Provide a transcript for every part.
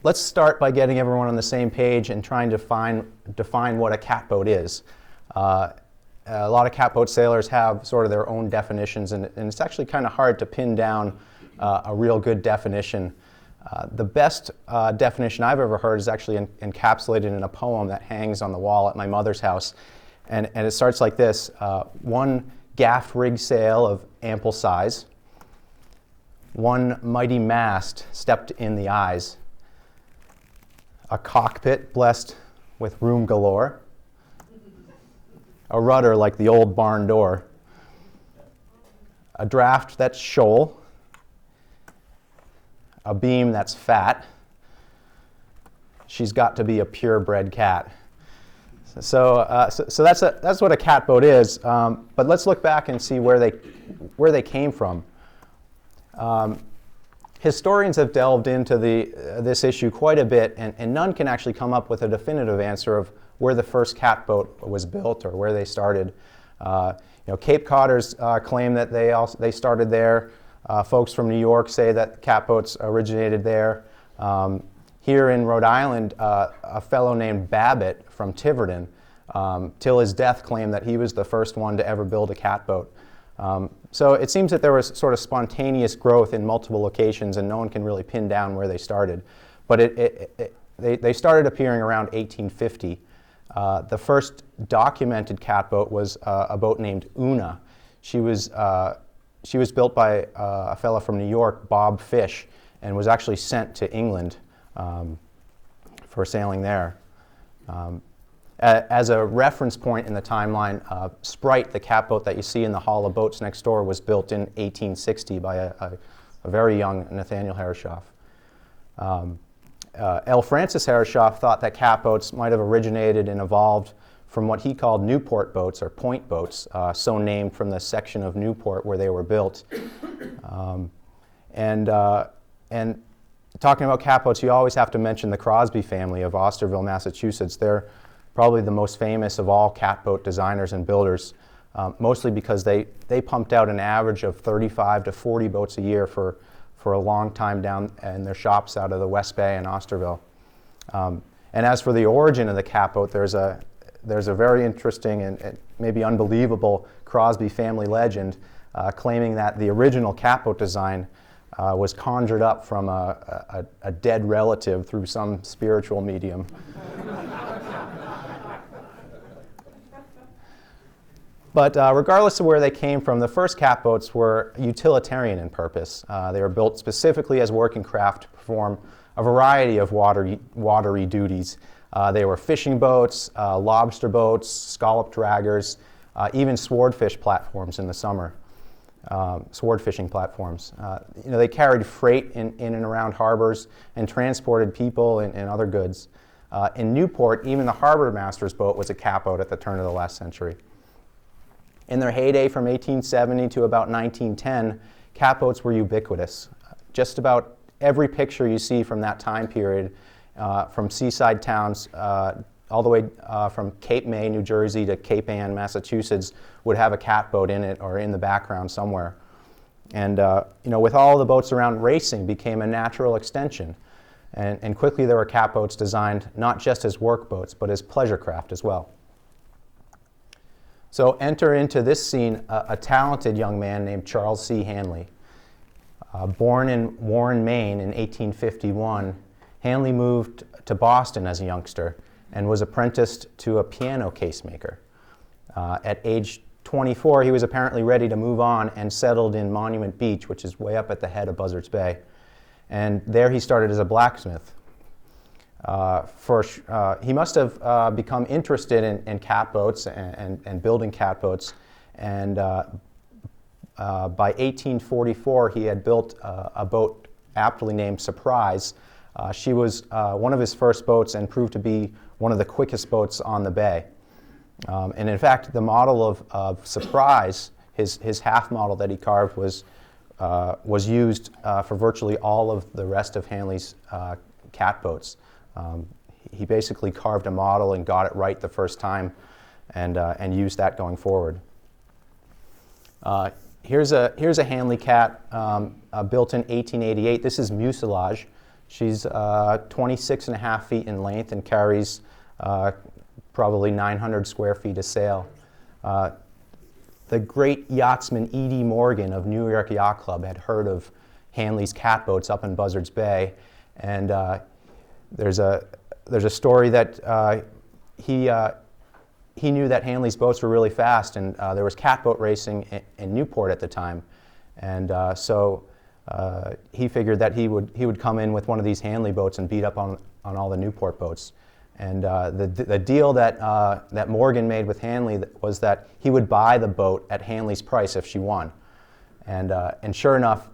let's start by getting everyone on the same page and trying to define what a catboat is. A lot of catboat sailors have sort of their own definitions, and it's actually kind of hard to pin down a real good definition. The best definition I've ever heard is actually encapsulated in a poem that hangs on the wall at my mother's house. And it starts like this: one gaff rig sail of ample size, one mighty mast stepped in the eyes, a cockpit blessed with room galore, a rudder like the old barn door, a draft that's shoal, a beam that's fat. She's got to be a purebred cat. So that's what a catboat is. But let's look back and see where they came from. Historians have delved into this issue quite a bit, and none can actually come up with a definitive answer of where the first catboat was built or where they started. Cape Codders claim that they started there. Folks from New York say that catboats originated there. Here in Rhode Island, a fellow named Babbitt from Tiverton, till his death, claimed that he was the first one to ever build a catboat. So it seems that there was sort of spontaneous growth in multiple locations, and no one can really pin down where they started. But they started appearing around 1850. The first documented catboat was a boat named Una. She was built by a fellow from New York, Bob Fish, and was actually sent to England for sailing there. As a reference point in the timeline, Sprite, the catboat that you see in the Hall of Boats next door, was built in 1860 by a very young Nathaniel Herreshoff. L. Francis Herreshoff thought that catboats might have originated and evolved from what he called Newport boats, or point boats, so named from the section of Newport where they were built. And talking about catboats, you always have to mention the Crosby family of Osterville, Massachusetts. They're probably the most famous of all catboat designers and builders, mostly because they pumped out an average of 35 to 40 boats a year for a long time down in their shops out of the West Bay and Osterville. And as for the origin of the catboat, there's a very interesting and maybe unbelievable Crosby family legend claiming that the original catboat design was conjured up from a dead relative through some spiritual medium. But regardless of where they came from, the first catboats were utilitarian in purpose. They were built specifically as working craft to perform a variety of watery duties. They were fishing boats, lobster boats, scallop draggers, even swordfish platforms in the summer. Sword fishing platforms. They carried freight in and around harbors and transported people and other goods. In Newport, even the harbor master's boat was a catboat at the turn of the last century. In their heyday from 1870 to about 1910, catboats were ubiquitous. Just about every picture you see from that time period, from seaside towns all the way from Cape May, New Jersey to Cape Ann, Massachusetts, would have a catboat in it or in the background somewhere. And with all the boats around, racing became a natural extension. And quickly there were catboats designed not just as workboats, but as pleasure craft as well. So enter into this scene a talented young man named Charles C. Hanley. Born in Warren, Maine in 1851, Hanley moved to Boston as a youngster and was apprenticed to a piano casemaker. At age 24, he was apparently ready to move on and settled in Monument Beach, which is way up at the head of Buzzards Bay. And there he started as a blacksmith. He must have become interested in catboats and building catboats, and by 1844 he had built a boat aptly named Surprise. She was one of his first boats and proved to be one of the quickest boats on the bay. And in fact, the model of Surprise, his half model that he carved, was used for virtually all of the rest of Hanley's catboats. He basically carved a model and got it right the first time, and used that going forward. Here's a Hanley cat built in 1888. This is Musa Lodge. She's 26.5 feet in length and carries probably 900 square feet of sail. The great yachtsman E.D. Morgan of New York Yacht Club had heard of Hanley's catboats up in Buzzards Bay, and there's a story that he knew that Hanley's boats were really fast, and there was catboat racing in Newport at the time, and so he figured that he would come in with one of these Hanley boats and beat up on all the Newport boats. And the deal that Morgan made with Hanley was that he would buy the boat at Hanley's price if she won. And sure enough,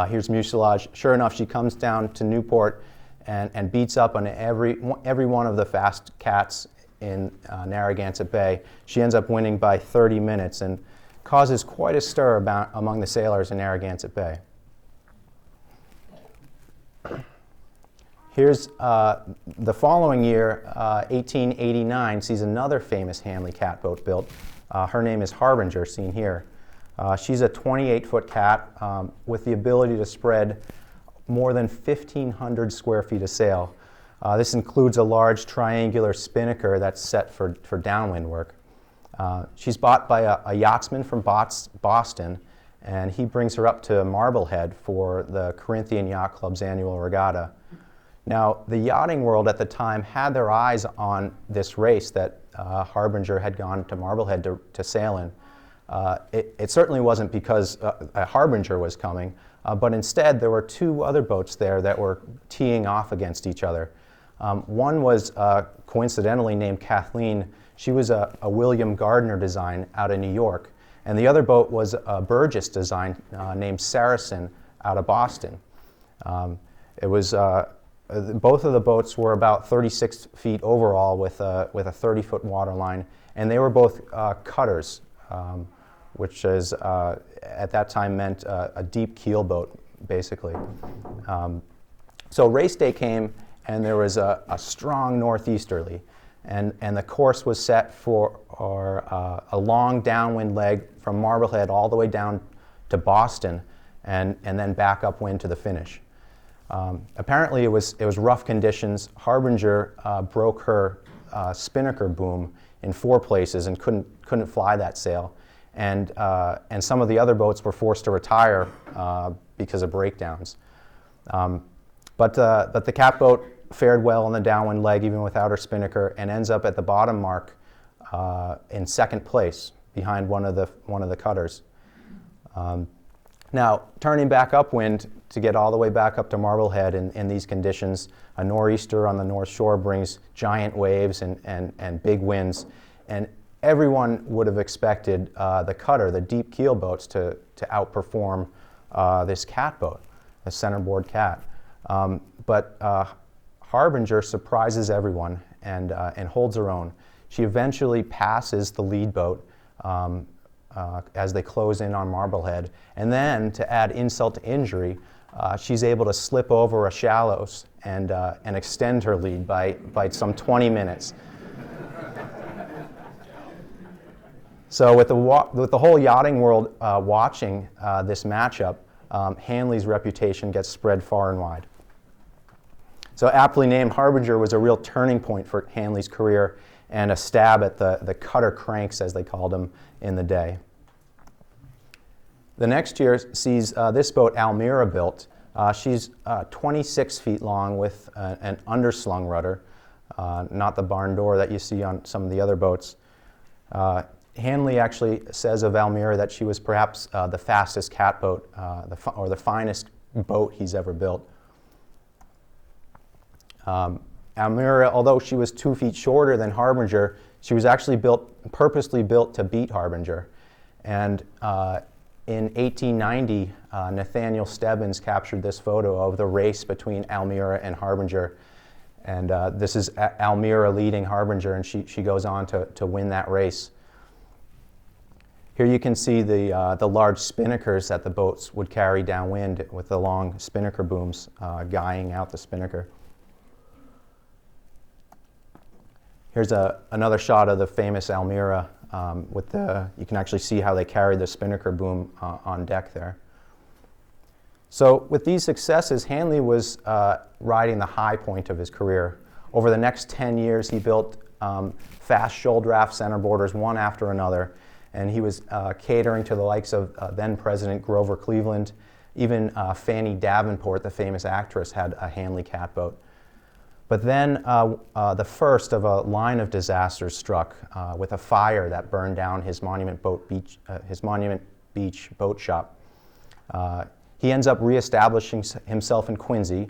here's Musa Lodge. Sure enough, she comes down to Newport and beats up on every one of the fast cats in Narragansett Bay. She ends up winning by 30 minutes and causes quite a stir among the sailors in Narragansett Bay. Here's the following year, 1889, sees another famous Hanley catboat built. Her name is Harbinger, seen here. She's a 28-foot cat with the ability to spread more than 1,500 square feet of sail. This includes a large triangular spinnaker that's set for downwind work. She's bought by a yachtsman from Boston, and he brings her up to Marblehead for the Corinthian Yacht Club's annual regatta. Now, the yachting world at the time had their eyes on this race that Harbinger had gone to Marblehead to sail in. It certainly wasn't because a Harbinger was coming, but instead there were two other boats there that were teeing off against each other. One was coincidentally named Kathleen. She was a William Gardner design out of New York, and the other boat was a Burgess design named Saracen out of Boston. Both of the boats were about 36 feet overall with a 30-foot water line, and they were both cutters, which is at that time meant a deep keel boat, basically. So race day came, and there was a strong northeasterly, and the course was set for a long downwind leg from Marblehead all the way down to Boston, and then back upwind to the finish. Apparently it was rough conditions. Harbinger broke her spinnaker boom in 4 places and couldn't fly that sail, and some of the other boats were forced to retire because of breakdowns. But the catboat fared well on the downwind leg even without her spinnaker, and ends up at the bottom mark in 2nd place behind one of the cutters. Now, turning back upwind to get all the way back up to Marblehead in these conditions, a nor'easter on the north shore brings giant waves and big winds, and everyone would have expected the cutter, the deep keel boats, to outperform this catboat, the centerboard cat. But Harbinger surprises everyone and holds her own. She eventually passes the lead boat as they close in on Marblehead, and then, to add insult to injury, she's able to slip over a shallows and extend her lead by some 20 minutes. So with the whole yachting world watching this matchup, Hanley's reputation gets spread far and wide. So aptly named, Harbinger was a real turning point for Hanley's career and a stab at the cutter cranks, as they called them in the day. The next year sees this boat, Almera, built. She's 26 feet long with an underslung rudder, not the barn door that you see on some of the other boats. Hanley actually says of Almera that she was perhaps the fastest catboat or the finest boat he's ever built. Almera, although she was 2 feet shorter than Harbinger, she was actually purposely built to beat Harbinger. And in 1890, Nathaniel Stebbins captured this photo of the race between Almera and Harbinger. And this is Almera leading Harbinger, and she goes on to win that race. Here you can see the large spinnakers that the boats would carry downwind with the long spinnaker booms guying out the spinnaker. Here's another shot of the famous Almera you can actually see how they carried the spinnaker boom on deck there. So with these successes, Hanley was riding the high point of his career. Over the next 10 years, he built fast shoal draft centerboarders one after another, and he was catering to the likes of then President Grover Cleveland. Even Fanny Davenport, the famous actress, had a Hanley catboat. But then the first of a line of disasters struck with a fire that burned down his Monument Beach boat shop. He ends up reestablishing himself in Quincy,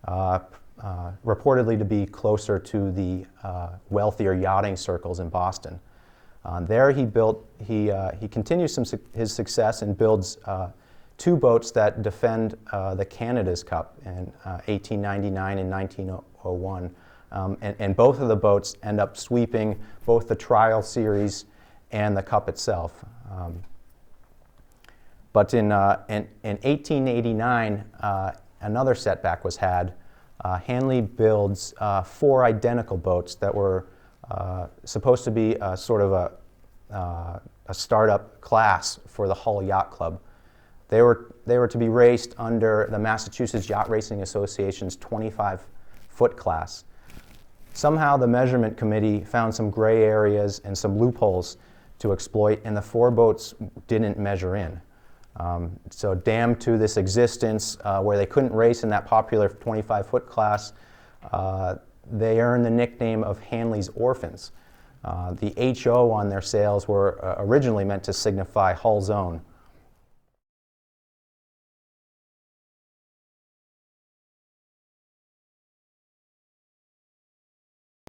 reportedly to be closer to the wealthier yachting circles in Boston. There he continues his success and builds two boats that defend the Canada's Cup in 1899 and 1901. And both of the boats end up sweeping both the trial series and the Cup itself. But in 1889, another setback was had. Hanley builds four identical boats that were supposed to be sort of a startup class for the Hull Yacht Club. They were to be raced under the Massachusetts Yacht Racing Association's 25-foot class. Somehow the measurement committee found some gray areas and some loopholes to exploit, and the four boats didn't measure in. So damned to this existence where they couldn't race in that popular 25-foot class, they earned the nickname of Hanley's orphans. The HO on their sails were originally meant to signify Hull's own.